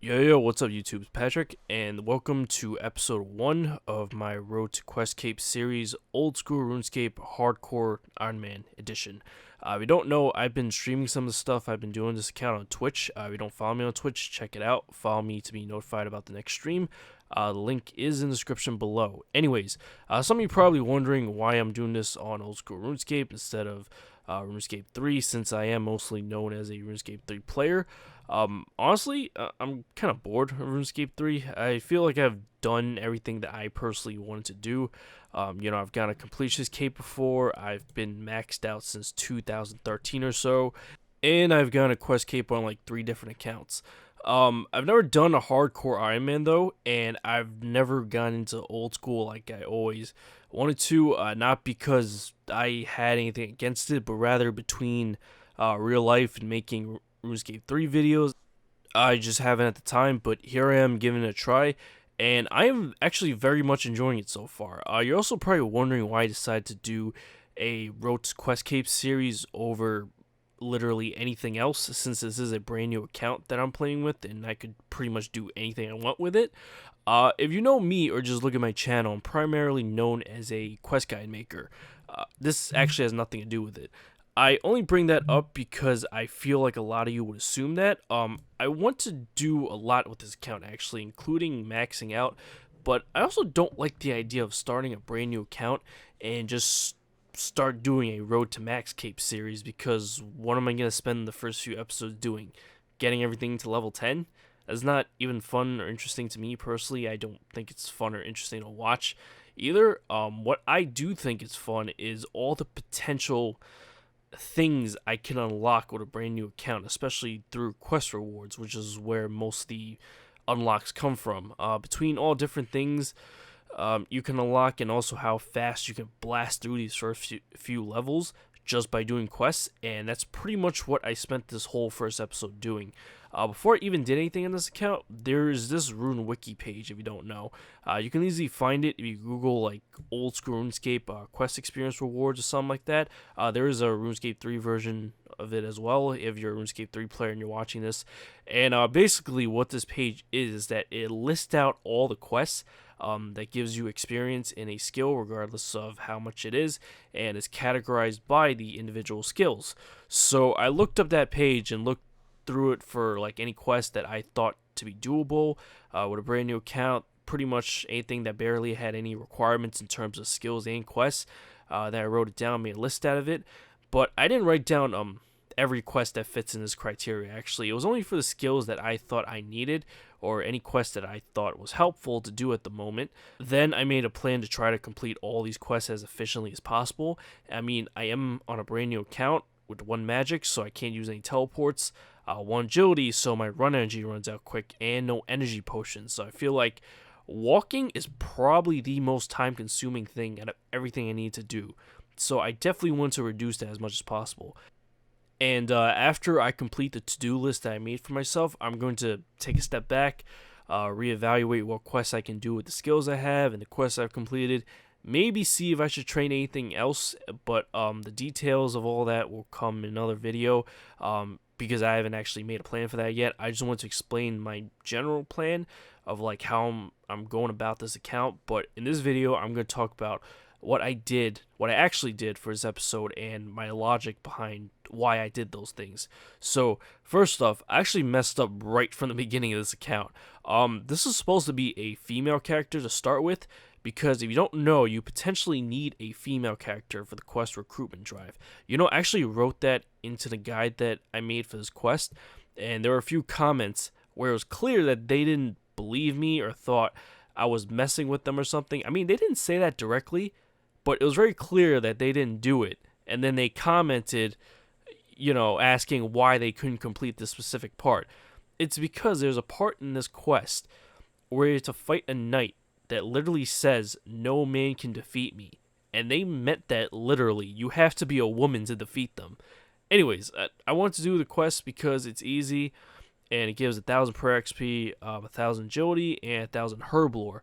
Yo, what's up YouTube? It's Patrick, and welcome to episode 1 of my Road to Questcape series, Old School Runescape Hardcore Iron Man Edition. If you don't know, I've been streaming some of the stuff. I've been doing this account on Twitch. If you don't follow me on Twitch, check it out. Follow me to be notified about the next stream. The link is in the description below. Anyways, some of you probably wondering why I'm doing this on Old School Runescape instead of RuneScape 3, since I am mostly known as a RuneScape 3 player. Honestly, I'm kind of bored of RuneScape 3. I feel like I've done everything that I personally wanted to do. I've got a completionist cape before. I've been maxed out since 2013 or so, and I've got a quest cape on like 3 different accounts. I've never done a hardcore Iron Man though, and I've never gone into old school like I always wanted to. Not because I had anything against it, but rather between real life and making RuneScape 3 videos, I just haven't at the time, but here I am giving it a try, and I am actually very much enjoying it so far. You're also probably wondering why I decided to do a Road to Questcape series over literally anything else, since this is a brand new account that I'm playing with, and I could pretty much do anything I want with it. If you know me or just look at my channel, I'm primarily known as a quest guide maker. This actually has nothing to do with it. I only bring that up because I feel like a lot of you would assume that. I want to do a lot with this account actually, including maxing out, but I also don't like the idea of starting a brand new account and just start doing a Road to Max Cape series, because what am I going to spend the first few episodes doing? Getting everything to level 10? That's not even fun or interesting to me personally. I don't think it's fun or interesting to watch either. What I do think is fun is all the potential things I can unlock with a brand new account, especially through quest rewards, which is where most of the unlocks come from. Between all different things you can unlock, and also how fast you can blast through these first few levels just by doing quests, and that's pretty much what I spent this whole first episode doing. Before I even did anything in this account, there's this Rune Wiki page, if you don't know. You can easily find it if you Google like Old School RuneScape quest experience rewards or something like that. There is a RuneScape 3 version of it as well, if you're a RuneScape 3 player and you're watching this. And basically what this page is that it lists out all the quests that gives you experience in a skill regardless of how much it is, and is categorized by the individual skills. So I looked up that page and looked through it for like any quest that I thought to be doable with a brand new account. Pretty much anything that barely had any requirements in terms of skills and quests, that I wrote it down, made a list out of it. But I didn't write down every quest that fits in this criteria. Actually, it was only for the skills that I thought I needed, or any quest that I thought was helpful to do at the moment. Then I made a plan to try to complete all these quests as efficiently as possible. I mean, I am on a brand new account with 1 magic, so I can't use any teleports, 1 agility, so my run energy runs out quick, and no energy potions. So I feel like walking is probably the most time consuming thing out of everything I need to do. So I definitely want to reduce that as much as possible. And after I complete the to-do list that I made for myself, I'm going to take a step back, reevaluate what quests I can do with the skills I have and the quests I've completed, maybe see if I should train anything else, but the details of all that will come in another video, because I haven't actually made a plan for that yet. I just want to explain my general plan of like how I'm going about this account, but in this video I'm going to talk about what I actually did for this episode, and my logic behind why I did those things. So first off, I actually messed up right from the beginning of this account. This is supposed to be a female character to start with, because if you don't know, you potentially need a female character for the quest recruitment drive. I actually wrote that into the guide that I made for this quest, and there were a few comments where it was clear that they didn't believe me or thought I was messing with them or something. I mean, they didn't say that directly, but it was very clear that they didn't do it. And then they commented, asking why they couldn't complete this specific part. It's because there's a part in this quest where you have to fight a knight that literally says, "No man can defeat me." And they meant that literally. You have to be a woman to defeat them. Anyways, I want to do the quest because it's easy, and it gives 1,000 per XP, 1,000 agility, and 1,000 Herblore.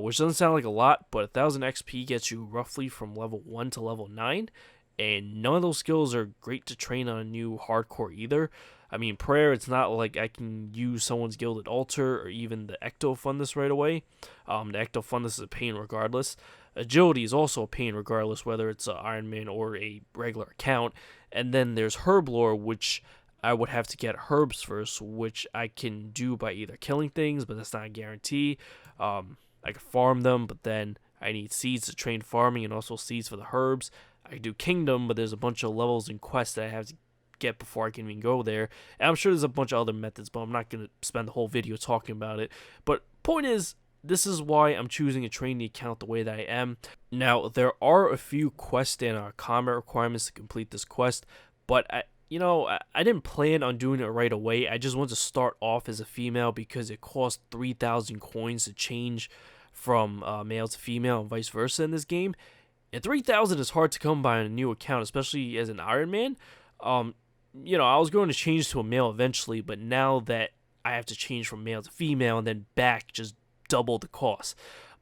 Which doesn't sound like a lot, but 1,000 XP gets you roughly from level 1 to level 9, and none of those skills are great to train on a new hardcore either. I mean, prayer, it's not like I can use someone's gilded altar or even the ecto fundus right away. The ecto fundus is a pain regardless. Agility is also a pain regardless, whether it's an Iron Man or a regular account. And then there's Herblore, which I would have to get herbs first, which I can do by either killing things, but that's not a guarantee. I can farm them, but then I need seeds to train farming and also seeds for the herbs. I do Kingdom, but there's a bunch of levels and quests that I have to get before I can even go there. And I'm sure there's a bunch of other methods, but I'm not going to spend the whole video talking about it. But point is, this is why I'm choosing to train the account the way that I am. Now, there are a few quest and combat requirements to complete this quest, but I didn't plan on doing it right away. I just wanted to start off as a female because it costs 3,000 coins to change from male to female and vice versa in this game. And 3,000 is hard to come by on a new account, especially as an Iron Man. I was going to change to a male eventually, but now that I have to change from male to female and then back, just double the cost.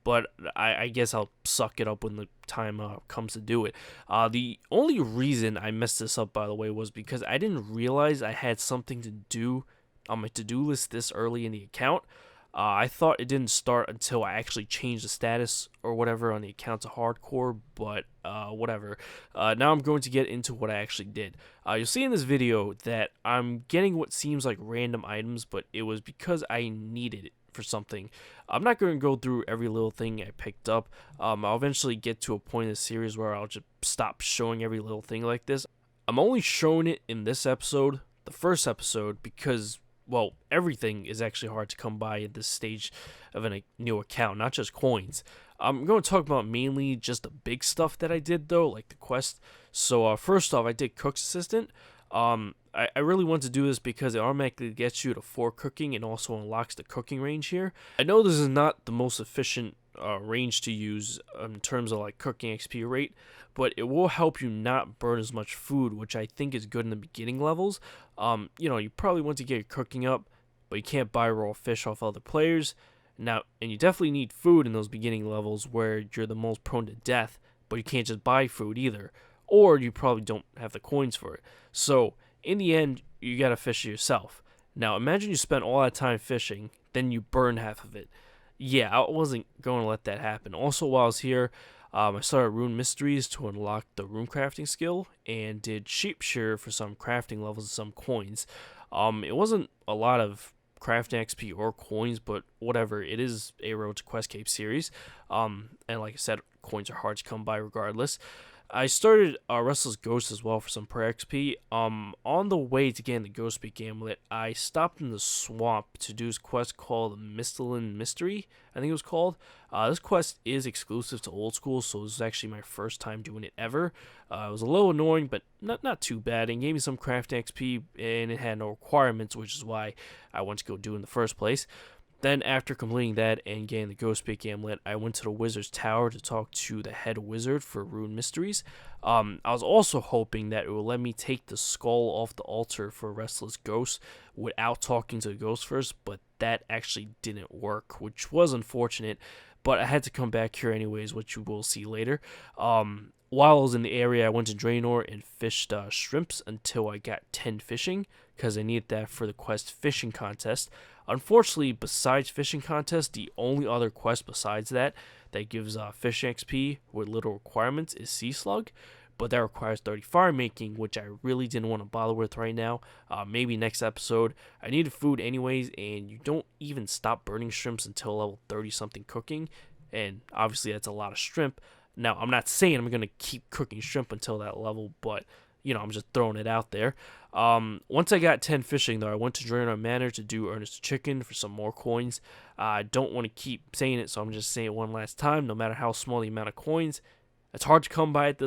But I guess I'll suck it up when the time comes to do it. The only reason I messed this up, by the way, was because I didn't realize I had something to do on my to-do list this early in the account. I thought it didn't start until I actually changed the status or whatever on the account to hardcore, but whatever. Now I'm going to get into what I actually did. You'll see in this video that I'm getting what seems like random items, but it was because I needed it for something. I'm not going to go through every little thing I picked up. I'll eventually get to a point in the series where I'll just stop showing every little thing like this. I'm only showing it in this episode, the first episode, because well, everything is actually hard to come by at this stage of a new account, not just coins. I'm going to talk about mainly just the big stuff that I did, though, like the quest. So, first off, I did Cook's Assistant. I really want to do this because it automatically gets you to 4 cooking and also unlocks the cooking range here. I know this is not the most efficient range to use in terms of like cooking XP rate, but it will help you not burn as much food, which I think is good in the beginning levels. You probably want to get your cooking up, but you can't buy raw fish off other players. Now, and you definitely need food in those beginning levels where you're the most prone to death, but you can't just buy food either, or you probably don't have the coins for it. So, in the end, you gotta fish it yourself. Now, imagine you spent all that time fishing, then you burn half of it. Yeah, I wasn't going to let that happen. Also, while I was here, I started Rune Mysteries to unlock the rune crafting skill, and did Sheep Shear for some crafting levels and some coins. It wasn't a lot of crafting XP or coins, but whatever, it is a Road to Questcape series. And like I said, coins are hard to come by regardless. I started Restless Ghost as well for some prayer XP. On the way to getting the Ghost Speak Amulet, I stopped in the swamp to do this quest called Mistland Mystery, I think it was called. This quest is exclusive to Old School, so this is actually my first time doing it ever. It was a little annoying, but not too bad. It gave me some crafting XP, and it had no requirements, which is why I went to go do it in the first place. Then, after completing that and getting the Ghost Speak Amulet, I went to the Wizard's Tower to talk to the head wizard for Rune Mysteries. I was also hoping that it would let me take the skull off the altar for Restless Ghost without talking to the ghost first, but that actually didn't work, which was unfortunate, but I had to come back here anyways, which you will see later. While I was in the area, I went to Draenor and fished shrimps until I got 10 fishing, because I needed that for the quest fishing contest. Unfortunately, besides fishing contest, the only other quest besides that gives fishing XP with little requirements is Sea Slug, but that requires 30 fire making, which I really didn't want to bother with right now. Maybe next episode. I needed food anyways, and you don't even stop burning shrimps until level 30 something cooking, and obviously that's a lot of shrimp. Now, I'm not saying I'm going to keep cooking shrimp until that level, but I'm just throwing it out there. Once I got 10 fishing, though, I went to Draenor Manor to do Ernest Chicken for some more coins. I don't want to keep saying it, so I'm just saying it one last time. No matter how small the amount of coins, it's hard to come by at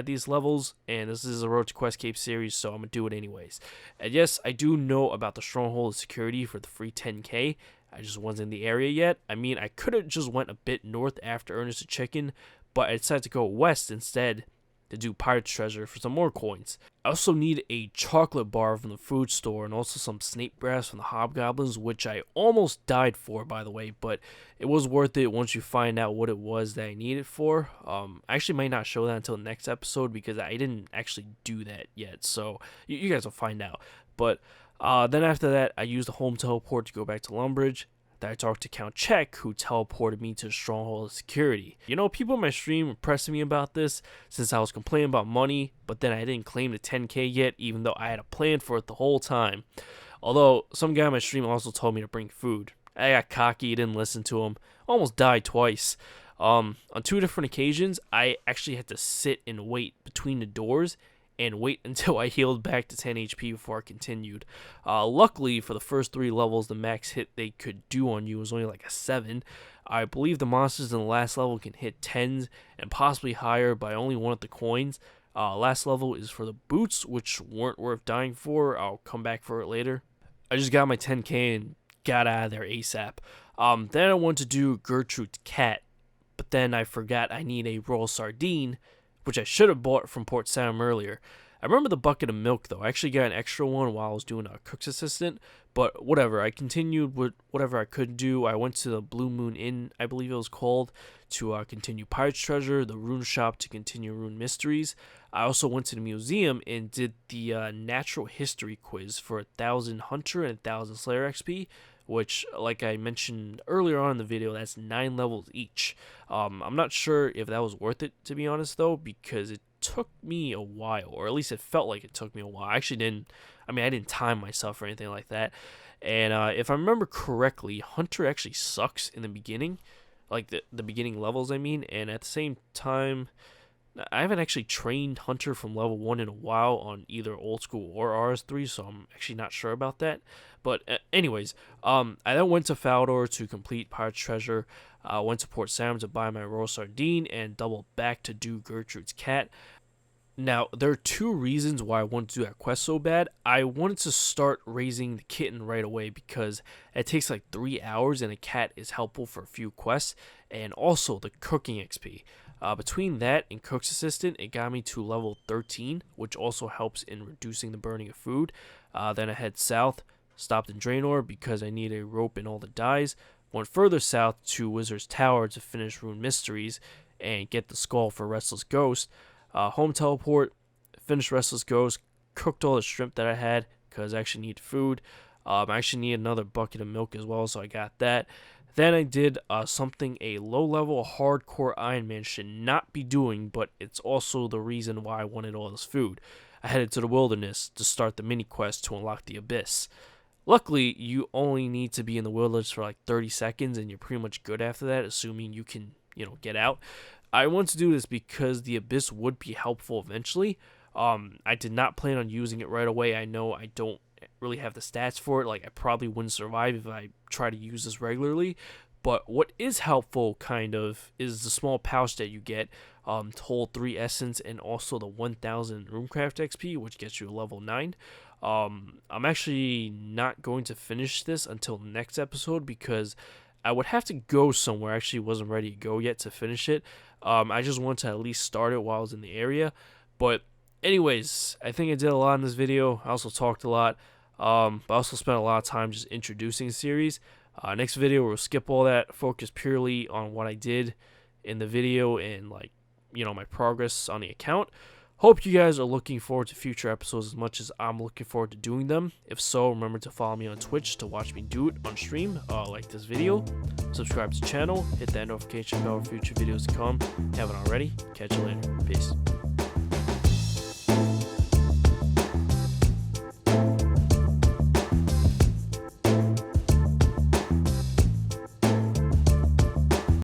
these levels, and this is a Road to Questcape series, so I'm going to do it anyways. And yes, I do know about the Stronghold of Security for the free 10k. I just wasn't in the area yet. I mean, I could have just went a bit north after Ernest Chicken, but I decided to go west instead to do Pirate's Treasure for some more coins. I also need a chocolate bar from the food store and also some snake brass from the hobgoblins, which I almost died for, by the way, but it was worth it once you find out what it was that I needed for. I actually might not show that until the next episode because I didn't actually do that yet, so you guys will find out. But Then after that, I used the home teleport to go back to Lumbridge. Then I talked to Count Check, who teleported me to Stronghold of Security. You know, people in my stream were pressing me about this since I was complaining about money, but then I didn't claim the 10k yet, even though I had a plan for it the whole time. Although, some guy on my stream also told me to bring food. I got cocky, didn't listen to him, almost died twice. On 2 different occasions, I actually had to sit and wait between the doors and wait until I healed back to 10 HP before I continued. Luckily, for the first 3 levels, the max hit they could do on you was only like a 7. I believe the monsters in the last level can hit 10s and possibly higher, but I only wanted the coins. Last level is for the boots, which weren't worth dying for. I'll come back for it later. I just got my 10k and got out of there ASAP. Then I wanted to do Gertrude's cat, but then I forgot I need a royal sardine, which I should have bought from Port Sarim earlier. I remember the bucket of milk, though. I actually got an extra one while I was doing a cook's assistant, but whatever. I continued with whatever I could do. I went to the Blue Moon Inn, I believe it was called, to continue Pirate's Treasure, the Rune Shop to continue Rune Mysteries. I also went to the museum and did the natural history quiz for 1,000 Hunter and 1,000 Slayer XP, which, like I mentioned earlier on in the video, that's 9 levels each. I'm not sure if that was worth it, to be honest, though, because it took me a while, or at least it felt like it took me a while. I didn't time myself or anything like that. And if I remember correctly, Hunter actually sucks in the beginning, like the beginning levels, I mean, and at the same time, I haven't actually trained Hunter from level 1 in a while on either Old School or RS3, so I'm actually not sure about that. But anyways, I then went to Faldor to complete Pirate's Treasure, went to Port Sarim to buy my royal sardine, and doubled back to do Gertrude's cat. Now, there are 2 reasons why I wanted to do that quest so bad. I wanted to start raising the kitten right away because it takes like 3 hours and a cat is helpful for a few quests, and also the cooking XP. Between that and Cook's Assistant, it got me to level 13, which also helps in reducing the burning of food. Then I head south, stopped in Draenor because I need a rope and all the dyes. Went further south to Wizard's Tower to finish Rune Mysteries and get the skull for Restless Ghost. Home teleport, finished Restless Ghost, cooked all the shrimp that I had because I actually need food. I actually need another bucket of milk as well, so I got that. Then I did something a low-level hardcore Iron Man should not be doing, but it's also the reason why I wanted all this food. I headed to the wilderness to start the mini-quest to unlock the Abyss. Luckily, you only need to be in the wilderness for like 30 seconds, and you're pretty much good after that, assuming you can, get out. I want to do this because the Abyss would be helpful eventually. I did not plan on using it right away. I know I don't really have the stats for it. Like, I probably wouldn't survive if I try to use this regularly. But what is helpful, kind of, is the small pouch that you get to hold 3 essence and also the 1,000 Runecraft XP, which gets you a level 9. I'm actually not going to finish this until the next episode because I would have to go somewhere. I actually wasn't ready to go yet to finish it. I just wanted to at least start it while I was in the area. But anyways, I think I did a lot in this video. I also talked a lot. But I also spent a lot of time just introducing the series. Next video, we'll skip all that, focus purely on what I did in the video and, like, my progress on the account. Hope you guys are looking forward to future episodes as much as I'm looking forward to doing them. If so, remember to follow me on Twitch to watch me do it on stream, like this video. Subscribe to the channel, hit that notification bell for future videos to come. If you haven't already, catch you later. Peace.